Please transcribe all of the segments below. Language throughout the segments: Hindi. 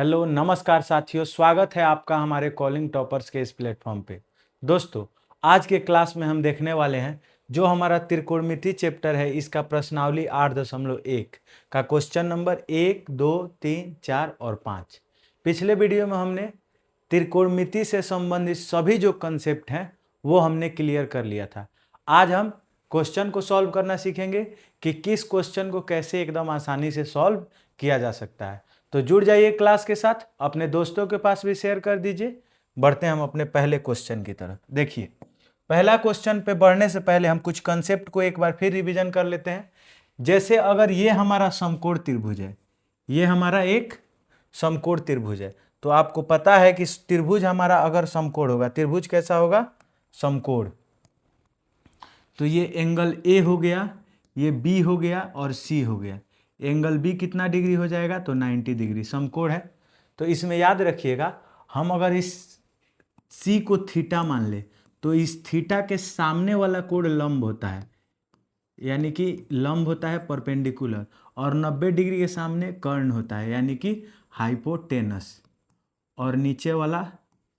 हेलो नमस्कार साथियों, स्वागत है आपका हमारे कॉलिंग टॉपर्स के इस प्लेटफॉर्म पे। दोस्तों, आज के क्लास में हम देखने वाले हैं जो हमारा त्रिकोणमिति चैप्टर है, इसका प्रश्नावली 8.1 का क्वेश्चन नंबर 1, 2, 3, 4 और 5। पिछले वीडियो में हमने त्रिकोणमिति से संबंधित सभी जो कंसेप्ट हैं वो हमने क्लियर कर लिया था। आज हम क्वेश्चन को सॉल्व करना सीखेंगे कि किस क्वेश्चन को कैसे एकदम आसानी से सॉल्व किया जा सकता है। तो जुड़ जाइए क्लास के साथ, अपने दोस्तों के पास भी शेयर कर दीजिए। बढ़ते हैं हम अपने पहले क्वेश्चन की तरफ। देखिए, पहला क्वेश्चन पे बढ़ने से पहले हम कुछ कंसेप्ट को एक बार फिर रिवीजन कर लेते हैं। जैसे अगर ये हमारा समकोण त्रिभुज है, ये हमारा एक समकोण त्रिभुज है, तो आपको पता है कि त्रिभुज हमारा अगर समकोण होगा, त्रिभुज कैसा होगा? समकोण। तो ये एंगल ए हो गया, ये बी हो गया और सी हो गया। एंगल बी कितना डिग्री हो जाएगा? तो 90 डिग्री। समकोण है, तो इसमें याद रखिएगा, हम अगर इस सी को थीटा मान ले तो इस थीटा के सामने वाला कोण लंब होता है, यानी कि लंब होता है परपेंडिकुलर, और 90 डिग्री के सामने कर्ण होता है, यानी कि हाइपोटेनस, और नीचे वाला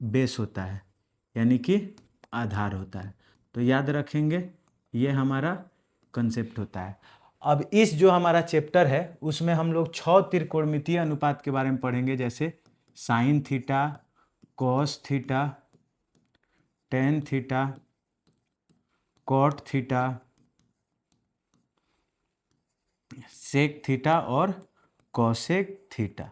बेस होता है, यानी कि आधार होता है। तो याद रखेंगे, ये हमारा कंसेप्ट होता है। अब इस जो हमारा चैप्टर है उसमें हम लोग 6 त्रिकोणमितीय अनुपात के बारे में पढ़ेंगे, जैसे sine theta, cos theta, tan theta, cot theta, sec theta और कॉसेक थीटा।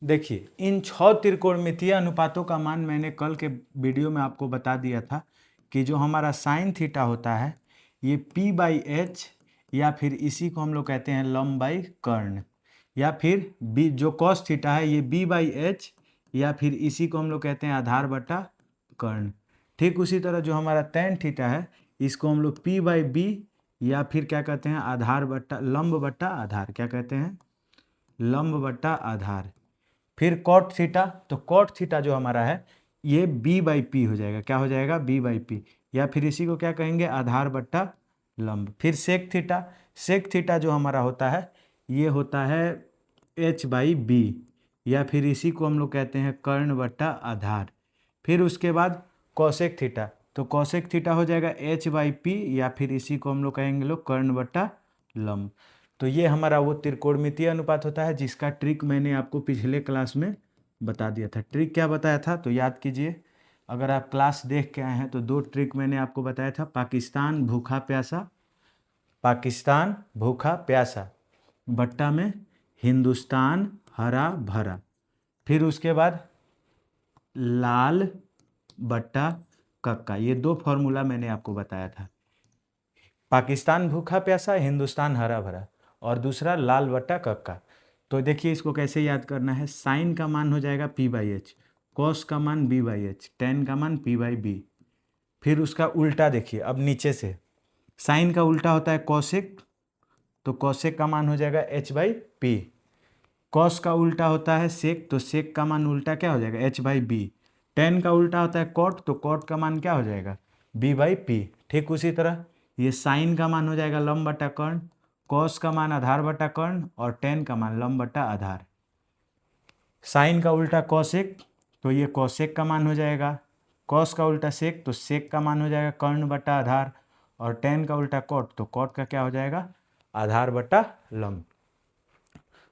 देखिए, इन 6 त्रिकोणमितीय अनुपातों का मान मैंने कल के वीडियो में आपको बता दिया था कि जो हमारा साइन थीटा होता है ये P/H, या फिर इसी को हम लोग कहते हैं लंब बाई कर्ण, या फिर बी जो कॉस थीटा है ये B/H, या फिर इसी को हम लोग कहते हैं आधार बटा कर्ण। ठीक उसी तरह जो हमारा tan थीटा है इसको हम लोग P/B, या फिर क्या कहते हैं आधार बटा लंब बटा आधार, क्या कहते हैं लंब बटा आधार। फिर कॉट थीटा, तो कॉट थीटा जो हमारा है ये B/P हो जाएगा। क्या हो जाएगा? B/P, या फिर इसी को क्या कहेंगे आधार बट्टा लंब। फिर सेक थीटा, सेक थीटा जो हमारा होता है ये होता है H/B, या फिर इसी को हम लोग कहते हैं कर्ण बट्टा आधार। फिर उसके बाद कॉसेक थीटा, तो कॉसेक थीटा हो जाएगा H/P, या फिर इसी को हम लोग कहेंगे लोग कर्ण बट्टा लंब। तो ये हमारा वो त्रिकोणमितीय अनुपात होता है जिसका ट्रिक मैंने आपको पिछले क्लास में बता दिया था। ट्रिक क्या बताया था तो याद कीजिए, अगर आप क्लास देख के आए हैं तो 2 ट्रिक मैंने आपको बताया था। पाकिस्तान भूखा प्यासा, पाकिस्तान भूखा प्यासा बट्टा में हिंदुस्तान हरा भरा। फिर उसके बाद लाल बट्टा कक्का। ये 2 फॉर्मूला मैंने आपको बताया था। पाकिस्तान भूखा प्यासा, हिंदुस्तान हरा भरा, और दूसरा लाल बट्टा कक्का। तो देखिए इसको कैसे याद करना है। साइन का मान हो जाएगा P/H, कॉस का मान B/H, टेन का मान P/B। फिर उसका उल्टा देखिए, अब नीचे से साइन का उल्टा होता है कॉसेक, तो कॉसेक का मान हो जाएगा H/P। कॉस का उल्टा होता है सेक, तो सेक का मान उल्टा क्या हो जाएगा H/B। टेन का उल्टा होता है कॉट, तो कॉट का मान क्या हो जाएगा B/P। ठीक उसी तरह ये साइन का मान हो जाएगा लंब बटा कर्ण, कॉस का मान आधार बटा कर्ण, और टेन का मान लंब बटा आधार। साइन का उल्टा कॉसेक, तो ये कॉसेक का मान हो जाएगा, कॉस का उल्टा सेक, तो सेक का मान हो जाएगा कर्ण बटा आधार, और टेन का उल्टा कॉट, तो कॉट का क्या हो जाएगा आधार बटा लंब।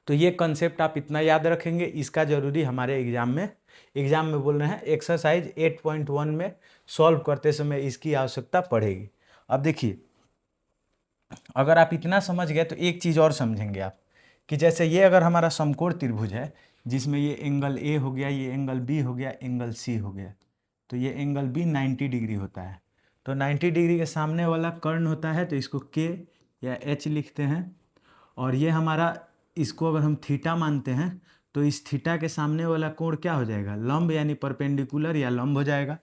तो ये कंसेप्ट आप इतना याद रखेंगे, इसका जरूरी हमारे एग्जाम में बोल रहे हैं एक्सरसाइज 8.1 में सॉल्व करते समय इसकी आवश्यकता पड़ेगी। अब देखिए, अगर आप इतना समझ गए तो एक चीज़ और समझेंगे आप, कि जैसे ये अगर हमारा समकोण त्रिभुज है जिसमें ये एंगल ए हो गया, ये एंगल बी हो गया, एंगल सी हो गया, तो ये एंगल बी 90 डिग्री होता है। तो 90 डिग्री के सामने वाला कर्ण होता है, तो इसको के या एच लिखते हैं। और ये हमारा, इसको अगर हम थीटा मानते हैं तो इस थीटा के सामने वाला कोण क्या हो जाएगा लंब, यानी परपेंडिकुलर या लंब हो जाएगा।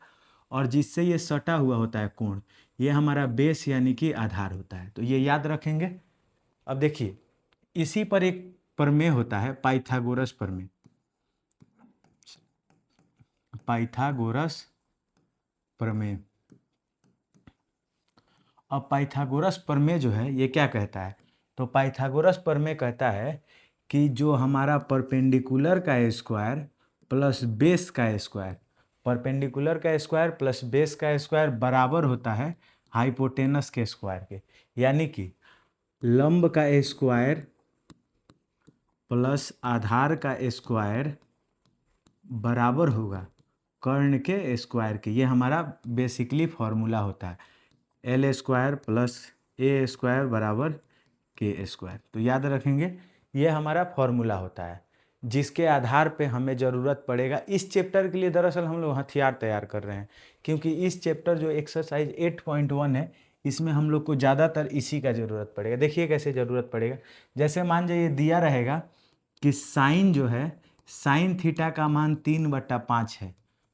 और जिससे ये सटा हुआ होता है कोण, ये हमारा बेस यानी कि आधार होता है। तो ये याद रखेंगे। अब देखिए, इसी पर एक प्रमेय होता है पाइथागोरस प्रमेय, पाइथागोरस प्रमेय। अब पाइथागोरस प्रमेय जो है ये क्या कहता है, तो पाइथागोरस प्रमेय कहता है कि जो हमारा परपेंडिकुलर का स्क्वायर प्लस बेस का स्क्वायर, परपेंडिकुलर का स्क्वायर प्लस बेस का स्क्वायर बराबर होता है हाइपोटेनस के स्क्वायर के। यानी कि लंब का स्क्वायर प्लस आधार का स्क्वायर बराबर होगा कर्ण के स्क्वायर के। ये हमारा बेसिकली फॉर्मूला होता है, एल स्क्वायर प्लस ए स्क्वायर बराबर के स्क्वायर। तो याद रखेंगे ये हमारा फॉर्मूला होता है जिसके आधार पे हमें ज़रूरत पड़ेगा। इस चैप्टर के लिए दरअसल हम लोग हथियार तैयार कर रहे हैं, क्योंकि इस चैप्टर जो एक्सरसाइज 8.1 है इसमें हम लोग को ज़्यादातर इसी का ज़रूरत पड़ेगा। देखिए कैसे ज़रूरत पड़ेगा, जैसे मान जाइए दिया रहेगा कि साइन जो है साइन थीटा का मान 3/5 है,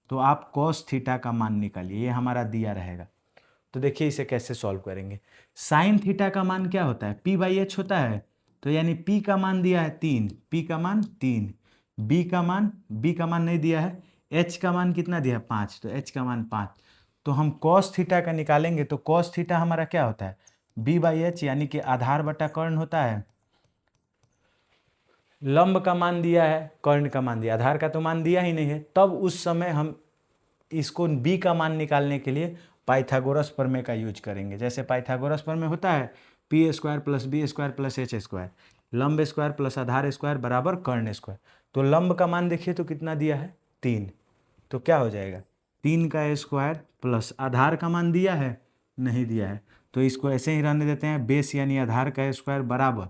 तो आप कॉस थीटा का मान निकालिए, ये हमारा दिया रहेगा। तो देखिए इसे कैसे सॉल्व करेंगे। साइन थीटा का मान क्या होता है, p/h होता है। तो यानी p का मान दिया है 3, p का मान 3, b का मान नहीं दिया है, h का मान कितना दिया है 5, तो h का मान 5। तो हम cos थीटा का निकालेंगे तो cos थीटा हमारा क्या होता है b/h, यानी कि आधार बटा कर्ण होता है। लंब का मान दिया है, कर्ण का मान दिया, आधार का तो मान दिया ही नहीं है। तब उस समय हम इसको b का मान निकालने के लिए पाइथागोरस प्रमेय का यूज करेंगे। जैसे पाइथागोरस प्रमेय होता है p square plus B square plus H square, लंब स्क्वायर प्लस आधार स्क्वायर बराबर कर्ण स्क्वायर। तो लंब का मान देखिए तो कितना दिया है 3, तो क्या हो जाएगा 3 का स्क्वायर प्लस आधार का मान दिया है नहीं दिया है, तो इसको ऐसे ही रहने देते हैं। बेस यानी आधार का स्क्वायर बराबर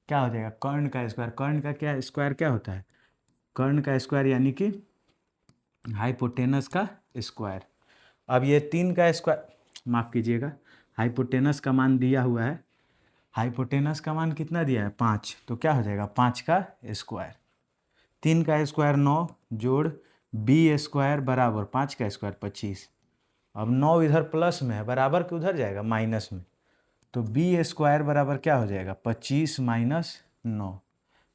क्या हो जाएगा कर्ण का स्क्वायर। कर्ण का क्या स्क्वायर क्या होता है, कर्ण का स्क्वायर यानी कि हाइपोटेनस का स्क्वायर। अब ये 3 का स्क्वायर, माफ़ कीजिएगा, हाइपोटेनस का मान दिया हुआ है, हाइपोटेनस का मान कितना दिया है 5, तो क्या हो जाएगा 5 का स्क्वायर। 3 का स्क्वायर 9 जोड़ बी स्क्वायर बराबर 5 का स्क्वायर 25। अब 9 इधर प्लस में है, बराबर के उधर जाएगा माइनस में, तो बी स्क्वायर बराबर क्या हो जाएगा 25 माइनस 9,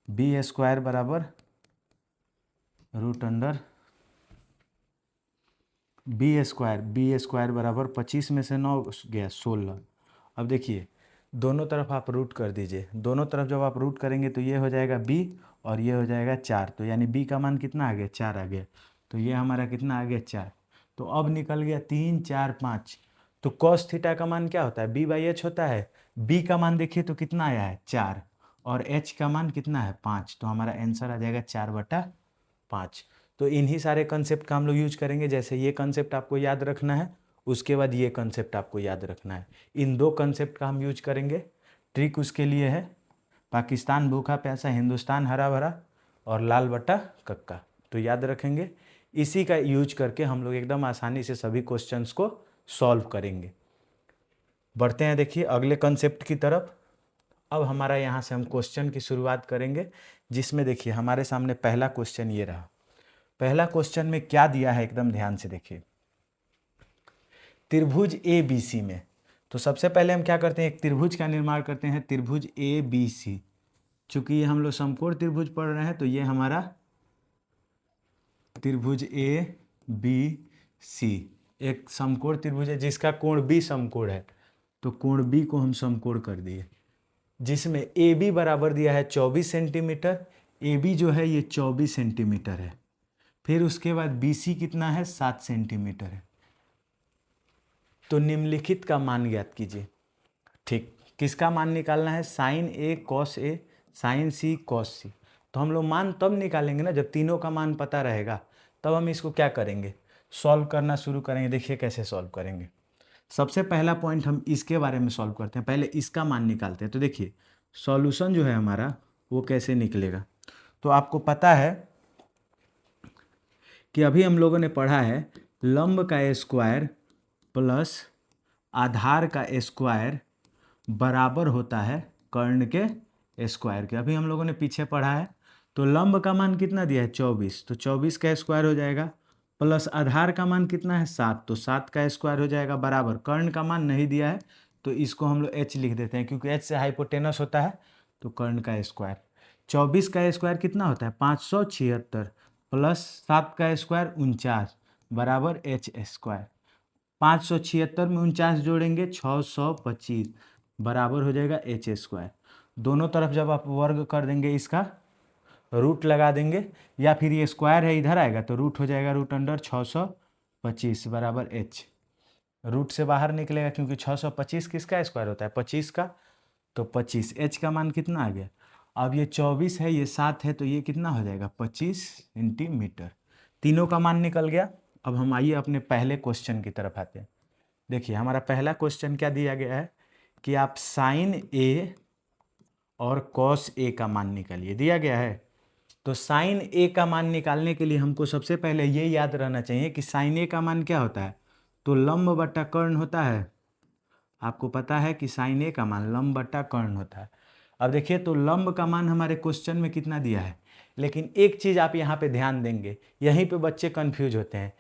बी स्क्वायर बराबर √अंडर बी स्क्वायर बराबर 25 में से 9 गया 16। अब देखिए दोनों तरफ आप रूट कर दीजिए, दोनों तरफ जब आप रूट करेंगे तो ये हो जाएगा b और ये हो जाएगा 4, तो यानी b का मान कितना आ गया 4 आ गया, तो ये हमारा कितना आ गया 4। तो अब निकल गया 3 4 5। तो cos थीटा का मान क्या होता है b/h होता है। b का मान देखिए तो कितना आया है 4 और h का मान कितना है 5, तो हमारा आंसर आ जाएगा 4/5। तो इन्हीं सारे कंसेप्ट का हम लोग यूज करेंगे। जैसे ये कंसेप्ट आपको याद रखना है, उसके बाद ये कंसेप्ट आपको याद रखना है। इन दो कंसेप्ट का हम यूज करेंगे। ट्रिक उसके लिए है पाकिस्तान भूखा प्यासा, हिंदुस्तान हरा भरा और लाल बट्टा कक्का। तो याद रखेंगे, इसी का यूज करके हम लोग एकदम आसानी से सभी क्वेश्चंस को सॉल्व करेंगे। बढ़ते हैं देखिए अगले कंसेप्ट की तरफ। अब हमारा यहाँ से हम क्वेश्चन की शुरुआत करेंगे, जिसमें देखिए हमारे सामने पहला क्वेश्चन ये रहा। पहला क्वेश्चन में क्या दिया है एकदम ध्यान से देखिए, त्रिभुज ए बी सी में। तो सबसे पहले हम क्या करते हैं, एक त्रिभुज का निर्माण करते हैं, त्रिभुज ए बी सी। चूंकि ये हम लोग समकोण त्रिभुज पढ़ रहे हैं तो ये हमारा त्रिभुज ए बी सी एक समकोण त्रिभुज है जिसका कोण बी समकोण है। तो कोण बी को हम समकोण कर दिए, जिसमें ए बी बराबर दिया है 24 सेंटीमीटर। ए बी जो है ये 24 सेंटीमीटर है। फिर उसके बाद बी सी कितना है 7 सेंटीमीटर है। तो निम्नलिखित का मान ज्ञात कीजिए। ठीक, किसका मान निकालना है, sign A cos A, sign C cos सी। तो हम लोग मान तब निकालेंगे ना जब तीनों का मान पता रहेगा, तब हम इसको क्या करेंगे सॉल्व करना शुरू करेंगे। देखिए कैसे सॉल्व करेंगे। सबसे पहला पॉइंट हम इसके बारे में सॉल्व करते हैं, पहले इसका मान निकालते हैं। तो देखिए सॉल्यूशन जो है हमारा वो कैसे निकलेगा। तो आपको पता है कि अभी हम लोगों ने पढ़ा है लंब का स्क्वायर प्लस आधार का स्क्वायर बराबर होता है कर्ण के स्क्वायर के। अभी हम लोगों ने पीछे पढ़ा है। तो लंब का मान कितना दिया है 24, तो 24 का स्क्वायर हो जाएगा, प्लस आधार का मान कितना है 7, तो 7 का स्क्वायर हो जाएगा बराबर कर्ण का मान नहीं दिया है तो इसको हम लोग h लिख देते हैं, क्योंकि h से हाइपोटेनस होता है। तो कर्ण का स्क्वायर 24 का स्क्वायर कितना होता है 576 प्लस 7 का स्क्वायर 49 बराबर h स्क्वायर। 576 में 49 जोड़ेंगे 625 बराबर हो जाएगा h स्क्वायर। दोनों तरफ जब आप वर्ग कर देंगे इसका रूट लगा देंगे, या फिर ये स्क्वायर है इधर आएगा तो रूट हो जाएगा रूट अंडर 625 बराबर एच। रूट से बाहर निकलेगा क्योंकि 625 किसका स्क्वायर होता है 25 का, तो 25 एच का मान कितना आ गया। अब ये 24 है, ये 7 है, तो ये कितना हो जाएगा 25 सेंटीमीटर। तीनों का मान निकल गया। अब हम आइए अपने पहले क्वेश्चन की तरफ आते हैं। देखिए हमारा पहला क्वेश्चन क्या दिया गया है कि आप साइन ए और कॉस ए का मान निकालिए, दिया गया है। तो साइन ए का मान निकालने के लिए हमको सबसे पहले ये याद रहना चाहिए कि साइन ए का मान क्या होता है, तो लंब बट्टा कर्ण होता है। आपको पता है कि साइन ए का मान लंब बट्टा कर्ण होता है। अब देखिए तो लंब का मान हमारे क्वेश्चन में कितना दिया है, लेकिन एक चीज़ आप यहाँ पे ध्यान देंगे, यहीं पे बच्चे कंफ्यूज होते हैं।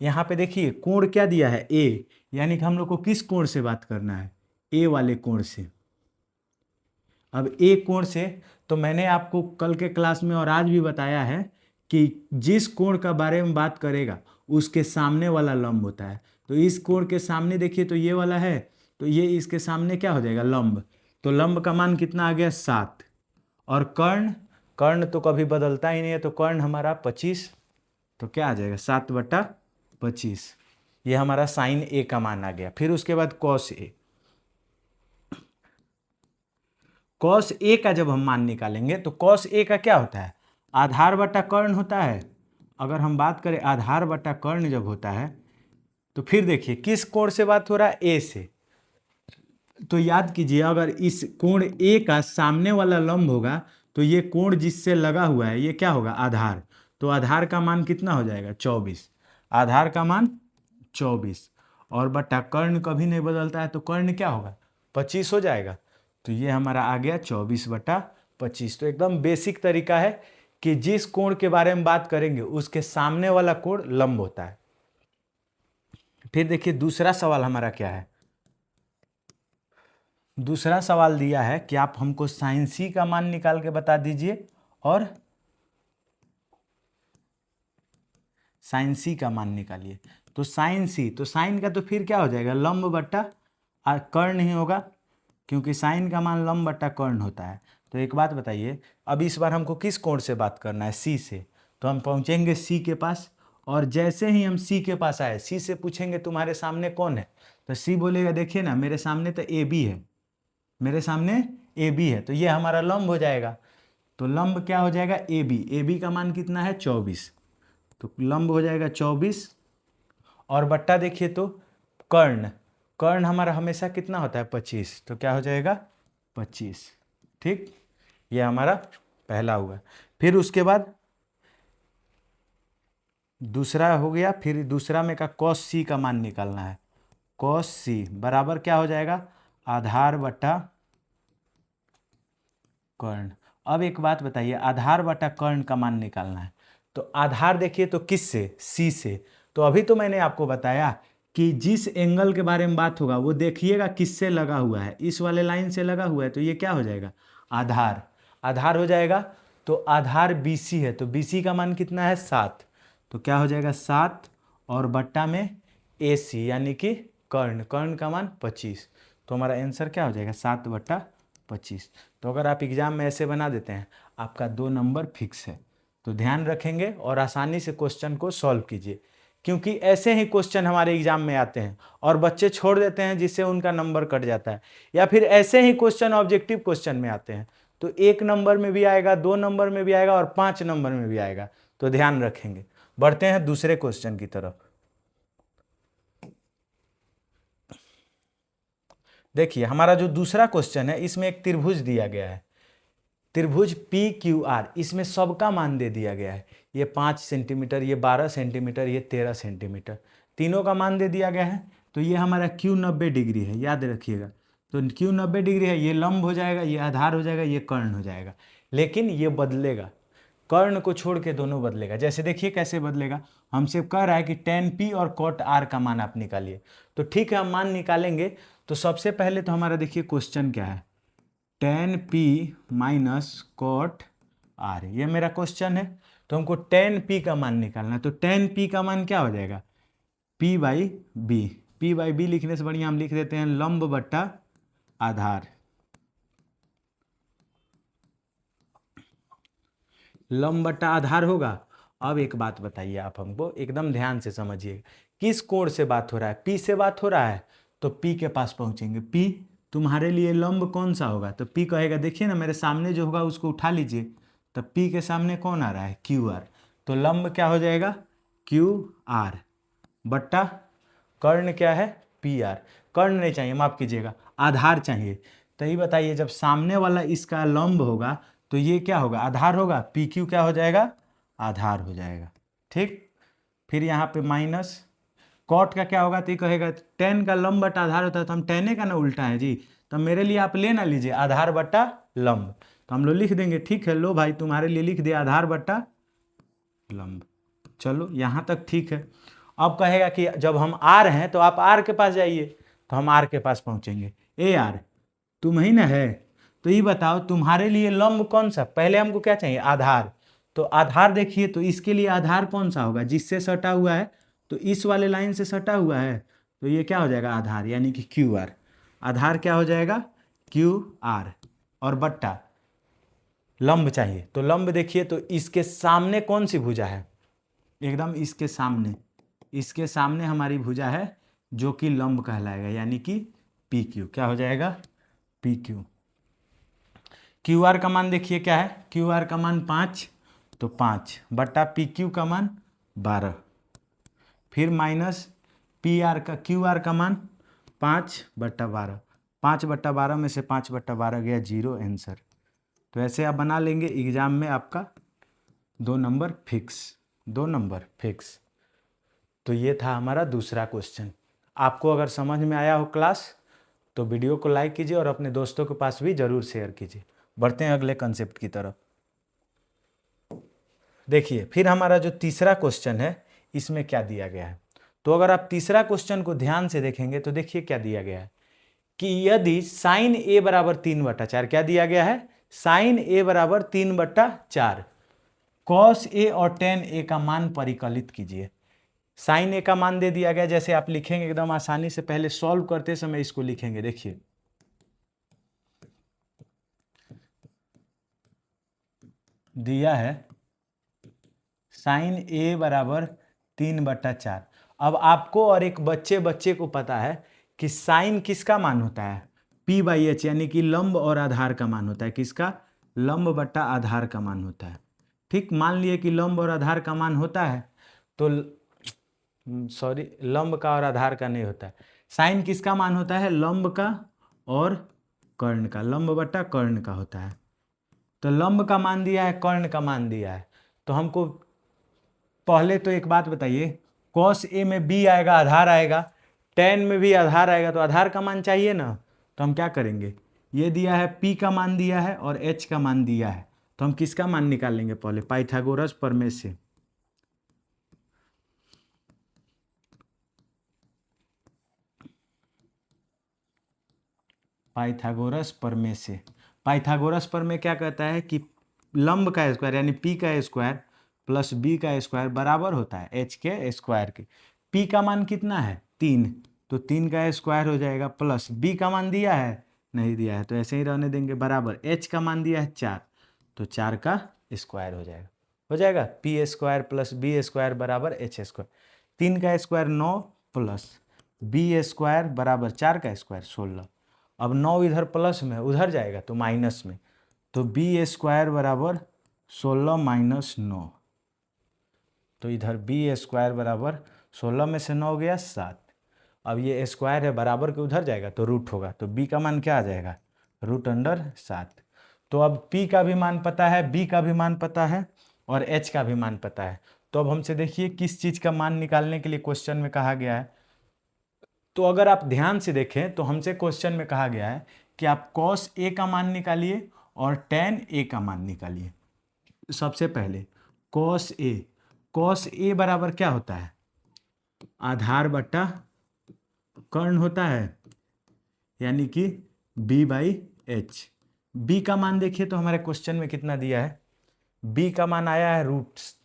यहाँ पे देखिए कोण क्या दिया है ए, यानी कि हम लोग को किस कोण से बात करना है, ए वाले कोण से। अब ए कोण से तो मैंने आपको कल के क्लास में और आज भी बताया है कि जिस कोण का बारे में बात करेगा उसके सामने वाला लंब होता है। तो इस कोण के सामने देखिए तो ये वाला है, तो ये इसके सामने क्या हो जाएगा लंब। तो लंब का मान कितना आ गया 7। और कर्ण, कर्ण तो कभी बदलता ही नहीं है, तो कर्ण हमारा 25, तो क्या आ जाएगा 7/25। ये हमारा साइन ए का मान आ गया। फिर उसके बाद कॉस ए, कॉस ए का जब हम मान निकालेंगे तो कॉस ए का क्या होता है, आधार बटा कर्ण होता है। अगर हम बात करें आधार बटा कर्ण जब होता है तो फिर देखिए किस कोण से बात हो रहा है, ए से। तो याद कीजिए अगर इस कोण ए का सामने वाला लंब होगा तो ये कोण जिससे लगा हुआ है ये क्या होगा आधार। तो आधार का मान कितना हो जाएगा 24, आधार का मान 24। और बटा कर्ण कभी नहीं बदलता है, तो कर्ण क्या होगा 25 हो जाएगा। तो ये हमारा आ गया 24/25। तो एकदम बेसिक तरीका है कि जिस कोण के बारे में बात करेंगे उसके सामने वाला कोण लंब होता है। फिर देखिए दूसरा सवाल हमारा क्या है, दूसरा सवाल दिया है कि आप हमको साइन सी का मान निकाल के बता दीजिए और साइन सी का मान निकालिए। तो साइन सी, तो साइन का तो फिर क्या हो जाएगा लंब बट्टा कर्ण ही होगा, क्योंकि साइन का मान लंब बट्टा कर्ण होता है। तो एक बात बताइए, अब इस बार हमको किस कोण से बात करना है, सी से। तो हम पहुंचेंगे सी के पास, और जैसे ही हम सी के पास आए सी से पूछेंगे तुम्हारे सामने कौन है, तो सी बोलेगा देखिए ना मेरे सामने तो ए बी है, मेरे सामने ए बी है, तो ये हमारा लंब हो जाएगा। तो लंब क्या हो जाएगा ए बी का मान कितना है 24, तो लंब हो जाएगा 24। और बट्टा देखिए तो कर्ण, कर्ण हमारा हमेशा कितना होता है 25, तो क्या हो जाएगा 25। ठीक, ये हमारा पहला हुआ। फिर उसके बाद दूसरा हो गया, फिर दूसरा में का कॉस सी का मान निकालना है। कॉस सी बराबर क्या हो जाएगा आधार बटा कर्ण। अब एक बात बताइए, आधार बटा कर्ण का मान निकालना है, तो आधार देखिए तो किस से, सी से। तो अभी तो मैंने आपको बताया कि जिस एंगल के बारे में बात होगा वो देखिएगा किससे लगा हुआ है, इस वाले लाइन से लगा हुआ है, तो ये क्या हो जाएगा आधार, आधार हो जाएगा। तो आधार BC है, तो BC का मान कितना है 7, तो क्या हो जाएगा 7 और बट्टा में AC यानी कि कर्ण, कर्ण का मान 25। तो हमारा आंसर क्या हो जाएगा 7/25। तो अगर आप एग्जाम में ऐसे बना देते हैं आपका 2 नंबर फिक्स है। तो ध्यान रखेंगे और आसानी से क्वेश्चन को सॉल्व कीजिए, क्योंकि ऐसे ही क्वेश्चन हमारे एग्जाम में आते हैं और बच्चे छोड़ देते हैं जिससे उनका नंबर कट जाता है, या फिर ऐसे ही क्वेश्चन ऑब्जेक्टिव क्वेश्चन में आते हैं, तो 1 नंबर में भी आएगा, 2 नंबर में भी आएगा और 5 नंबर में भी आएगा। तो ध्यान रखेंगे। बढ़ते हैं दूसरे क्वेश्चन की तरफ। देखिए हमारा जो दूसरा क्वेश्चन है इसमें एक त्रिभुज दिया गया है, त्रिभुज PQR, इसमें सबका मान दे दिया गया है। ये 5 सेंटीमीटर, ये 12 सेंटीमीटर, ये 13 सेंटीमीटर, तीनों का मान दे दिया गया है। तो ये हमारा Q 90 डिग्री है, याद रखिएगा। तो Q 90 डिग्री है, ये लंब हो जाएगा, ये आधार हो जाएगा, ये कर्ण हो जाएगा। लेकिन ये बदलेगा, कर्ण को छोड़ के दोनों बदलेगा। जैसे देखिए कैसे बदलेगा, हमसे कह रहा है कि tan P और cot R का मान आप निकालिए। तो ठीक है हम मान निकालेंगे। तो सबसे पहले तो हमारा देखिए क्वेश्चन क्या है, tan P minus cot R, ये मेरा क्वेश्चन है। तो हमको tan P का मान निकालना है। तो tan P का मान क्या हो जाएगा P/B, P/B लिखने से बढ़िया हम लिख देते हैं लंब बट्टा आधार, लंब बट्टा आधार होगा। अब एक बात बताइए आप हमको, एकदम ध्यान से समझिए, किस कोण से बात हो रहा है? पी से बात हो रहा है, तो पी के पास पहुंचेंगे। पी तुम्हारे लिए लंब कौन सा होगा? तो पी कहेगा, देखिए ना मेरे सामने जो होगा उसको उठा लीजिए, तो पी के सामने कौन आ रहा है? Q R. तो लंब क्या हो जाएगा? क्यू आर बट्टा कर्ण क्या है? P R. कर्ण नहीं चाहिए, माफ कीजिएगा, आधार चाहिए। तो ये बताइए, जब सामने वाला इसका लंब होगा तो ये क्या होगा? आधार होगा। पी क्यू क्या हो जाएगा? आधार हो जाएगा। ठीक, फिर यहाँ पे माइनस कॉट का क्या होगा? तो ये कहेगा टेन का लंब बटा आधार होता है, तो हम टेने का ना उल्टा है जी, तो मेरे लिए आप ले ना लीजिए आधार बटा लंब, तो हम लोग लिख देंगे। ठीक है, लो भाई तुम्हारे लिए लिख दिया आधार बटा लंब। चलो यहाँ तक ठीक है। अब कहेगा कि जब हम आर हैं तो आप आर के पास जाइए, तो हम आर के पास पहुंचेंगे। ए आर तुम ही ना है, तो ये बताओ तुम्हारे लिए लंब कौन सा? पहले हमको क्या चाहिए? आधार। तो आधार देखिए, तो इसके लिए आधार कौन सा होगा? जिससे सटा हुआ है, तो इस वाले लाइन से सटा हुआ है, तो ये क्या हो जाएगा? आधार, यानी कि क्यू आर। आधार क्या हो जाएगा? Q R. और बट्टा लंब चाहिए, तो लंब देखिए, तो इसके सामने कौन सी भुजा है? एकदम इसके सामने, इसके सामने हमारी भुजा है, जो कि लंब कहलाएगा, यानी कि पी क्यू। क्या हो जाएगा? P Q. क्यू आर का मान देखिए क्या है? क्यू आर का मान 5, तो 5 बट्टा पी क्यू का मान 12, फिर माइनस पी आर का, क्यू आर का मान 5/12। 5/12 में से 5/12 गया 0, आंसर। तो ऐसे आप बना लेंगे, एग्जाम में आपका 2 नंबर फिक्स, 2 नंबर फिक्स। तो ये था हमारा दूसरा क्वेश्चन। आपको अगर समझ में आया हो क्लास, तो वीडियो को लाइक कीजिए और अपने दोस्तों के पास भी ज़रूर शेयर कीजिए। बढ़ते हैं अगले कंसेप्ट की तरफ। देखिए, फिर हमारा जो तीसरा क्वेश्चन है, इसमें क्या दिया गया है? तो अगर आप तीसरा क्वेश्चन को ध्यान से देखेंगे तो देखिए क्या दिया गया है कि यदि साइन ए बराबर 3/4, क्या दिया गया है? साइन ए बराबर 3/4, कॉस ए और टेन ए का मान परिकलित कीजिए। साइन ए का मान दे दिया गया, जैसे आप लिखेंगे एकदम आसानी से, पहले सॉल्व करते समय इसको लिखेंगे। देखिए, दिया है साइन ए बराबर 3/4। अब आपको और एक बच्चे को पता है कि साइन किसका मान होता है? p/h, यानी कि लंब और आधार का मान होता है। किसका? लंब बट्टा आधार का मान होता है। ठीक, मान लिए कि लंब और आधार का मान होता है, तो सॉरी, लंब का और आधार का नहीं होता है। साइन किसका मान होता है? लंब का और कर्ण का, लंब बट्टा कर्ण का होता है। तो लंब का मान दिया है, कर्ण का मान दिया है, तो हमको पहले तो एक बात बताइए, कॉस ए में बी आएगा, आधार आएगा, टेन में भी आधार आएगा, तो आधार का मान चाहिए ना। तो हम क्या करेंगे? ये दिया है पी का मान दिया है और एच का मान दिया है, तो हम किसका मान निकाल लेंगे? पहले पाइथागोरस प्रमेय से। पाइथागोरस प्रमेय से। पाइथागोरस प्रमेय क्या कहता है कि लंब का स्क्वायर यानी पी का स्क्वायर प्लस बी का स्क्वायर बराबर होता है एच के स्क्वायर के। पी का मान कितना है? 3, तो 3 का स्क्वायर हो जाएगा, प्लस बी का मान दिया है? नहीं दिया है, तो ऐसे ही रहने देंगे, बराबर एच का मान दिया है 4, तो 4 का स्क्वायर हो जाएगा। हो जाएगा P square plus B square बराबर एच स्क्वायर। 3 का स्क्वायर 9 प्लस बी स्क्वायर बराबर 4 का स्क्वायर 16। अब 9 इधर प्लस में, उधर जाएगा तो माइनस में, तो बी स्क्वायर बराबर 16 माइनस 9, तो इधर बी स्क्वायर बराबर 16 में से 9 गया 7। अब ये स्क्वायर है, बराबर के उधर जाएगा तो रूट होगा, तो बी का मान क्या आ जाएगा? √7। तो अब पी का भी मान पता है, बी का भी मान पता है और एच का भी मान पता है। तो अब हमसे देखिए किस चीज़ का मान निकालने के लिए क्वेश्चन में कहा गया है। तो अगर आप ध्यान से देखें तो हमसे क्वेश्चन में कहा गया है कि आप कॉस ए का मान निकालिए और टेन ए का मान निकालिए। सबसे पहले कॉस ए बराबर क्या होता है? आधार बट्टा कर्ण होता है, यानी कि b/h। b का मान देखिए, तो हमारे क्वेश्चन में कितना दिया है? b का मान आया है रूट्स,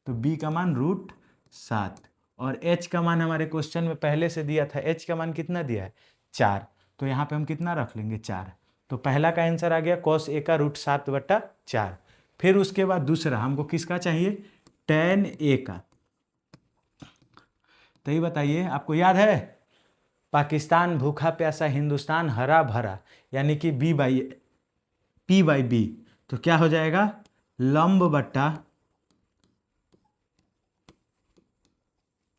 तो b का मान √7, और h का मान हमारे क्वेश्चन में पहले से दिया था, h का मान कितना दिया है? 4, तो यहाँ पे हम कितना रख लेंगे? 4। तो पहला का आंसर आ गया कॉस ए का √7/4। फिर उसके बाद दूसरा हमको किसका चाहिए, tan A का। तो ये बताइए, आपको याद है पाकिस्तान भूखा प्यासा, हिंदुस्तान हरा भरा, यानी कि P/B। तो क्या हो जाएगा, लंब बट्टा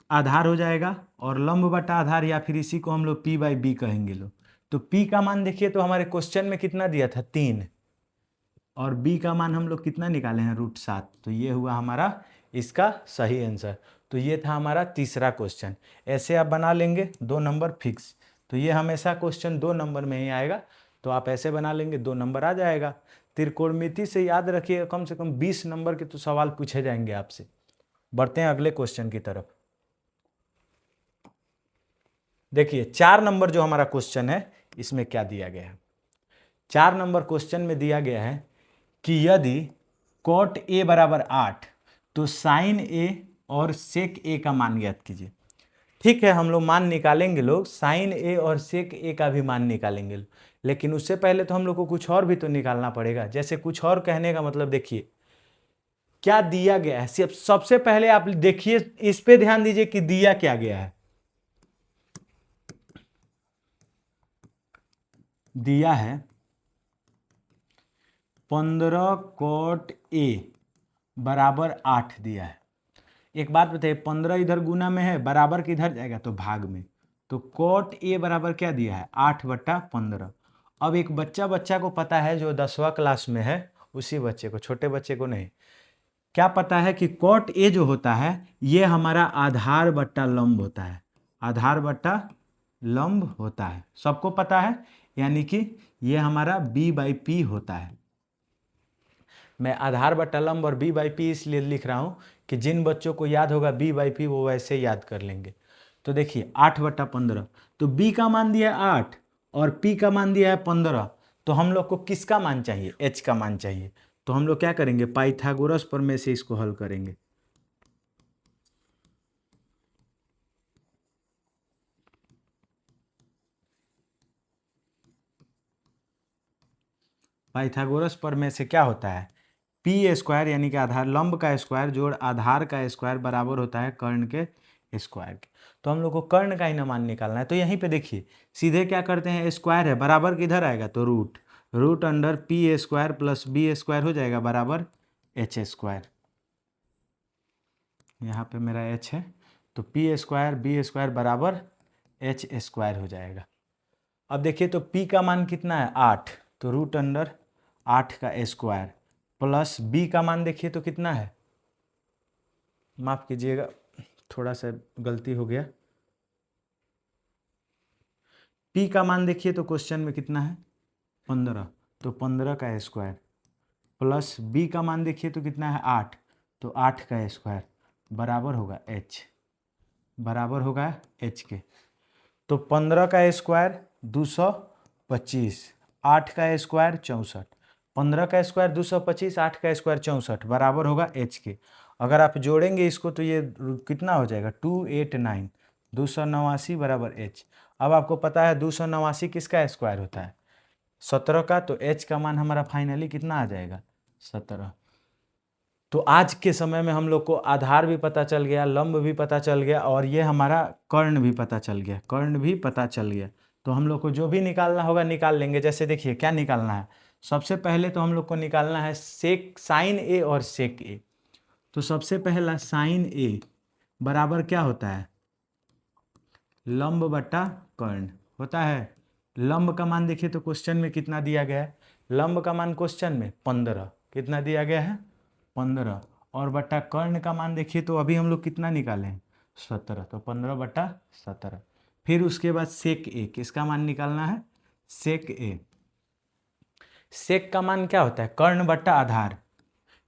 आधार हो जाएगा, और लंब बट्टा आधार, या फिर इसी को हम लोग P/B कहेंगे लोग। तो P का मान देखिए, तो हमारे क्वेश्चन में कितना दिया था, 3, और B का मान हम लोग कितना निकाले हैं, √7। तो ये हुआ हमारा इसका सही आंसर। तो ये था हमारा तीसरा क्वेश्चन। ऐसे आप बना लेंगे 2 नंबर फिक्स। तो ये हमेशा क्वेश्चन 2 नंबर में ही आएगा, तो आप ऐसे बना लेंगे 2 नंबर आ जाएगा। त्रिकोणमिति से याद रखिए कम से कम 20 नंबर के तो सवाल पूछे जाएंगे आपसे। बढ़ते हैं अगले क्वेश्चन की तरफ। देखिए 4 नंबर जो हमारा क्वेश्चन है, इसमें क्या दिया गया है। 4 नंबर क्वेश्चन में दिया गया है कि यदि cot A बराबर 8, तो sin A और sec A का मान ज्ञात कीजिए। ठीक है, हम लोग मान निकालेंगे लोग, sin A और sec A का भी मान निकालेंगे, लेकिन उससे पहले तो हम लोग को कुछ और भी तो निकालना पड़ेगा। जैसे कुछ और कहने का मतलब, देखिए क्या दिया गया है। सबसे पहले आप देखिए, इस पे ध्यान दीजिए कि दिया क्या गया है। दिया है 15 cot A बराबर 8 दिया है। एक बात बताइए, 15 इधर गुना में है, बराबर किधर जाएगा, तो भाग में। तो cot A बराबर क्या दिया है, 8/15। अब एक बच्चा को पता है जो 10वां क्लास में है, उसी बच्चे को, छोटे बच्चे को नहीं, क्या पता है कि cot A जो होता है ये हमारा आधार बट्टा लंब होता है। आधार बट्टा लंब होता है, सबको पता है, यानी कि ये हमारा B/P होता है। मैं आधार बट्टा लंब और B/P इसलिए लिख रहा हूँ कि जिन बच्चों को याद होगा B/P वो वैसे याद कर लेंगे। तो देखिए 8/15, तो B का मान दिया है 8 और P का मान दिया है 15। तो हम लोग को किसका मान चाहिए, H का मान चाहिए। तो हम लोग क्या करेंगे, पाइथागोरस प्रमेय से इसको हल करेंगे। पाइथागोरस प्रमेय से क्या होता है, P² यानी कि आधार लंब का स्क्वायर जोड़ आधार का स्क्वायर बराबर होता है कर्ण के स्क्वायर के। तो हम लोग को कर्ण का ही ना मान निकालना है। तो यहीं पे देखिए सीधे क्या करते हैं, स्क्वायर है, बराबर किधर आएगा, तो root under P² plus B² हो जाएगा बराबर H²। यहाँ पे मेरा H है, तो P² B² बराबर H² हो जाएगा। अब देखिए तो P का मान कितना है, 8, तो रूट अंडर 8 का स्क्वायर प्लस B का मान देखिए तो कितना है, माफ़ कीजिएगा थोड़ा सा गलती हो गया। P का मान देखिए तो क्वेश्चन में कितना है, 15, तो 15 का स्क्वायर प्लस B का मान देखिए तो कितना है, 8, तो 8 का स्क्वायर बराबर होगा H, बराबर होगा H के। तो 15 का स्क्वायर 225, 8 का स्क्वायर 64, 15 का स्क्वायर 225, 8 का स्क्वायर 64 बराबर होगा H के। अगर आप जोड़ेंगे इसको तो ये कितना हो जाएगा, 289, 289 बराबर H। अब आपको पता है 289 किसका स्क्वायर होता है, 17 का, तो H का मान हमारा फाइनली कितना आ जाएगा, 17। तो आज के समय में हम लोग को आधार भी पता चल गया, लंब भी पता चल गया, और ये हमारा कर्ण भी पता चल गया, कर्ण भी पता चल गया। तो हम लोग को जो भी निकालना होगा निकाल लेंगे। जैसे देखिए क्या निकालना है, सबसे पहले तो हम लोग को निकालना है साइन A और सेक A। तो सबसे पहला साइन A बराबर क्या होता है, लंब बटा कर्ण होता है। लंब का मान देखिए तो क्वेश्चन में कितना दिया गया है, लंब का मान क्वेश्चन में 15, कितना दिया गया है, 15, और बटा कर्ण का मान देखिए तो अभी हम लोग कितना निकाले हैं, 17, तो 15/17। फिर उसके बाद सेक A, किसका मान निकालना है, सेक A। सेक का मान क्या होता है, कर्ण बट्टा आधार,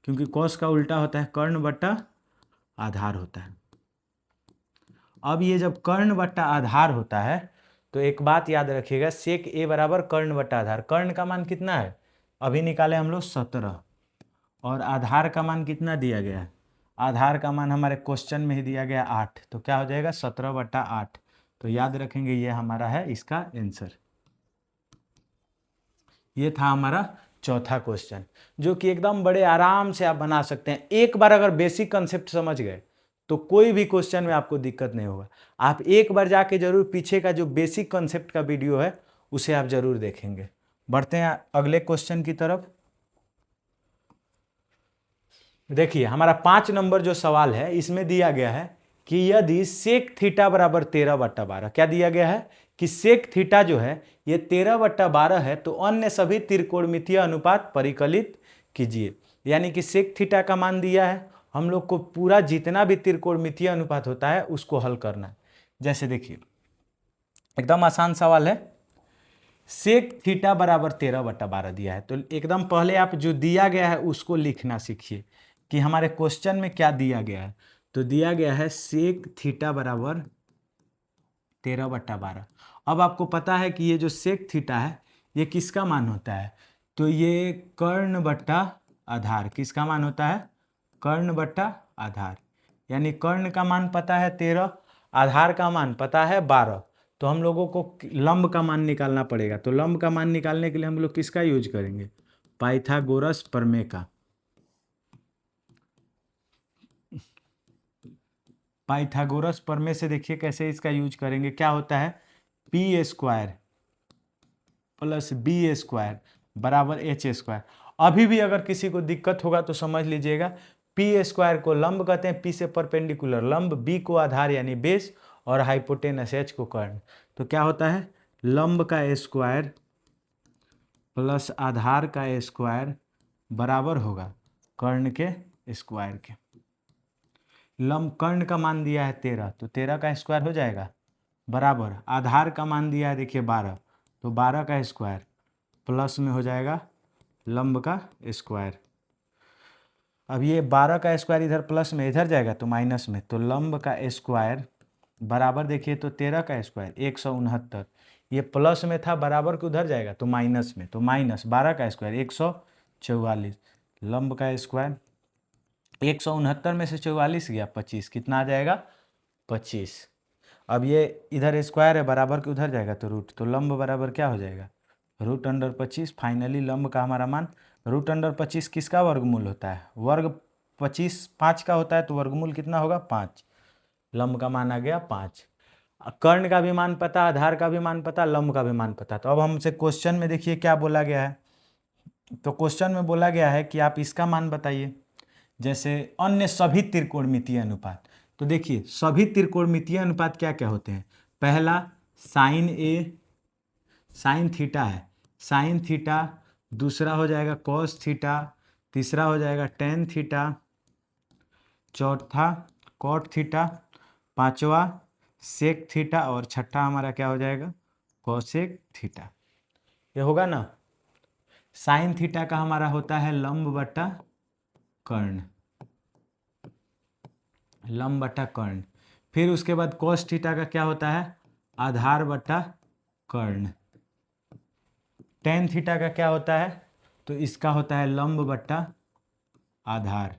क्योंकि कॉस का उल्टा होता है कर्ण बट्टा आधार होता है। अब ये जब कर्ण बट्टा आधार होता है तो एक बात याद रखिएगा, सेक A बराबर कर्ण बट्टा आधार। कर्ण का मान कितना है, अभी निकाले हम लोग 17, और आधार का मान कितना दिया गया है, आधार का मान हमारे क्वेश्चन में ही दिया गया 8, तो क्या हो जाएगा 17/8। तो याद रखेंगे ये हमारा है इसका आंसर। ये था हमारा चौथा क्वेश्चन, जो कि एकदम बड़े आराम से आप बना सकते हैं। एक बार अगर बेसिक कंसेप्ट समझ गए तो कोई भी क्वेश्चन में आपको दिक्कत नहीं होगा। आप एक बार जाके जरूर पीछे का जो बेसिक कंसेप्ट का वीडियो है उसे आप जरूर देखेंगे। बढ़ते हैं अगले क्वेश्चन की तरफ। देखिए हमारा 5 नंबर जो सवाल है इसमें दिया गया है कि यदि सेक थीटा बराबर 13/12, क्या दिया गया है कि सेक थीटा जो है ये 13/12 है, तो अन्य सभी त्रिकोणमितीय अनुपात परिकलित कीजिए। यानी कि सेक थीटा का मान दिया है, हम लोग को पूरा जितना भी त्रिकोणमितीय अनुपात होता है उसको हल करना है। जैसे देखिए एकदम आसान सवाल है, सेक थीटा बराबर 13/12 दिया है, तो एकदम पहले आप जो दिया गया है उसको लिखना सीखिए कि हमारे क्वेश्चन में क्या दिया गया है। तो दिया गया है सेक थीटा बराबर 13/12। अब आपको पता है कि ये जो सेक थीटा है ये किसका मान होता है, तो ये कर्ण बट्टा आधार। किसका मान होता है? कर्ण बट्टा आधार। यानी कर्ण का मान पता है 13, आधार का मान पता है 12, तो हम लोगों को लंब का मान निकालना पड़ेगा। तो लंब का मान निकालने के लिए हम लोग किसका यूज करेंगे? पाइथागोरस प्रमेय का। पाइथागोरस प्रमेय से देखिए कैसे इसका यूज करेंगे। क्या होता है? P square plus B square बराबर एच स्क्वायर। अभी भी अगर किसी को दिक्कत होगा तो समझ लीजिएगा, पी स्क्वायर को लंब कहते हैं, पी से परपेंडिकुलर लंब, बी को आधार यानी बेस, और हाइपोटेनस एच को कर्ण। तो क्या होता है? लंब का स्क्वायर प्लस आधार का स्क्वायर बराबर होगा कर्ण के स्क्वायर के। लंब कर्ण का मान दिया है 13, तो 13 का स्क्वायर हो जाएगा बराबर आधार का मान दिया है देखिए 12, तो 12 का स्क्वायर प्लस में हो जाएगा लंब का स्क्वायर। अब ये 12 का स्क्वायर इधर प्लस में, इधर जाएगा तो माइनस में, तो लंब का स्क्वायर बराबर देखिए तो 13 का स्क्वायर 169, ये प्लस में था बराबर के उधर जाएगा तो माइनस में, तो माइनस 12 का स्क्वायर 144, लंब का स्क्वायर 169 में से 44 गया 25, कितना आ जाएगा? 25। अब ये इधर स्क्वायर है बराबर के उधर जाएगा तो रूट, तो लंब बराबर क्या हो जाएगा? Root under 25। फाइनली लंब का हमारा मान रूट अंडर 25 किसका वर्गमूल होता है? वर्ग 25 5 का होता है, तो वर्गमूल कितना होगा? 5। लंब का मान आ गया 5। कर्ण का भी मान पता, आधार का भी मान पता, लंब का भी मान पता। तो अब हमसे क्वेश्चन में देखिए क्या बोला गया है। तो क्वेश्चन में बोला गया है कि आप इसका मान बताइए, जैसे अन्य सभी त्रिकोणमितीय अनुपात। तो देखिए सभी त्रिकोणमितीय अनुपात क्या क्या होते हैं? पहला साइन ए, साइन थीटा है, साइन थीटा। दूसरा हो जाएगा कॉस थीटा, तीसरा हो जाएगा टेन थीटा, चौथा कॉट थीटा, पांचवा सेक थीटा, और छठा हमारा क्या हो जाएगा? Cosec theta. ये होगा ना। साइन थीटा का हमारा होता है लंब बटा कर्ण, लंब बटा कर्ण। फिर उसके बाद कॉस थीटा का क्या होता है? आधार बटा कर्ण। टेन थीटा का क्या होता है? तो इसका होता है लंब बटा आधार।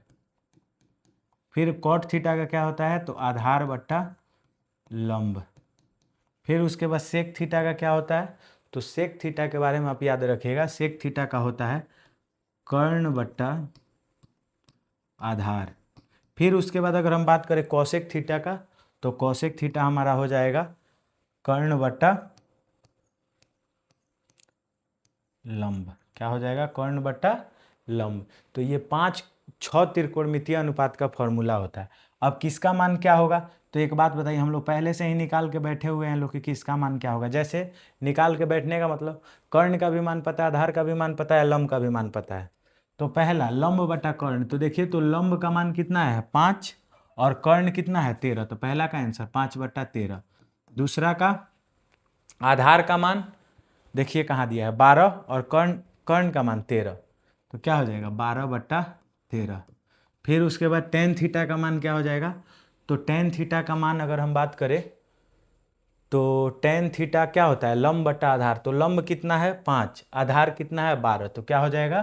फिर कॉट थीटा का क्या होता है? तो आधार बटा लंब। फिर उसके बाद सेक थीटा का क्या होता है? तो सेक थीटा के बारे में आप याद रखिएगा, सेक थीटा का होता है कर्ण बटा आधार। फिर उसके बाद अगर हम बात करें कॉसेक थीटा का, तो कॉसेक थीटा हमारा हो जाएगा कर्ण बटा लंब। क्या हो जाएगा? कर्ण बटा लंब। तो ये 5-6 त्रिकोणमितीय अनुपात का फॉर्मूला होता है। अब किसका मान क्या होगा? तो एक बात बताइए, हम लोग पहले से ही निकाल के बैठे हुए हैं लोग कि किसका मान क्या होगा। जैसे निकाल के बैठने का मतलब कर्ण का भी मान पता है, आधार का भी मान पता है, लंब का भी मान पता है। तो पहला लंब बटा कर्ण, तो देखिए तो लंब का मान कितना है? 5, और कर्ण कितना है? 13। तो पहला का आंसर 5/13। दूसरा का आधार का मान देखिए कहाँ दिया है 12, और कर्ण कर्ण का मान 13, तो क्या हो जाएगा? 12/13। फिर उसके बाद टेन थीटा का मान क्या हो जाएगा? तो टेन थीटा का मान अगर हम बात करें तो टेन थीटा क्या होता है? लंब बटा आधार। तो लंब कितना है? 5, आधार कितना है? 12, तो क्या हो जाएगा?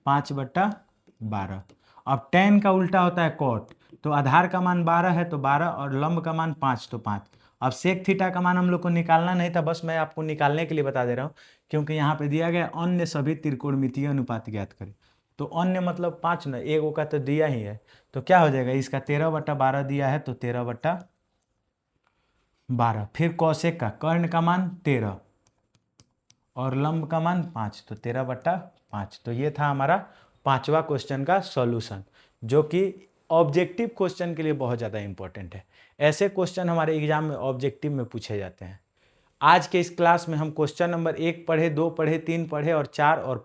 5/12। अब टेन का उल्टा होता है कॉट, तो आधार का मान 12 है तो 12, और लंब का मान 5 तो 5। अब सेक थीटा का मान हम लोग को निकालना नहीं था, बस मैं आपको निकालने के लिए बता दे रहा हूँ, क्योंकि यहाँ पे दिया गया अन्य सभी त्रिकोणमितीय अनुपात ज्ञात करें। तो अन्य मतलब 5 न, एक का तो दिया ही है, तो क्या हो जाएगा, इसका 13/12 दिया है तो 13/12। फिर कौशिक का कर्ण का मान 13 और लंब का मान 5, तो 13/5। तो ये था हमारा 5वां क्वेश्चन का सॉल्यूशन, जो कि ऑब्जेक्टिव क्वेश्चन के लिए बहुत ज़्यादा इंपॉर्टेंट है। ऐसे क्वेश्चन हमारे एग्जाम में ऑब्जेक्टिव में पूछे जाते हैं। आज के इस क्लास में हम क्वेश्चन नंबर 1 पढ़े, 2 पढ़े, 3 पढ़े और 4 और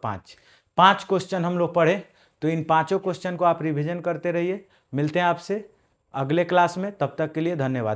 5 क्वेश्चन हम लोग पढ़े। तो इन 5 क्वेश्चन को आप रिवीजन करते रहिए। मिलते हैं आपसे अगले क्लास में, तब तक के लिए धन्यवाद।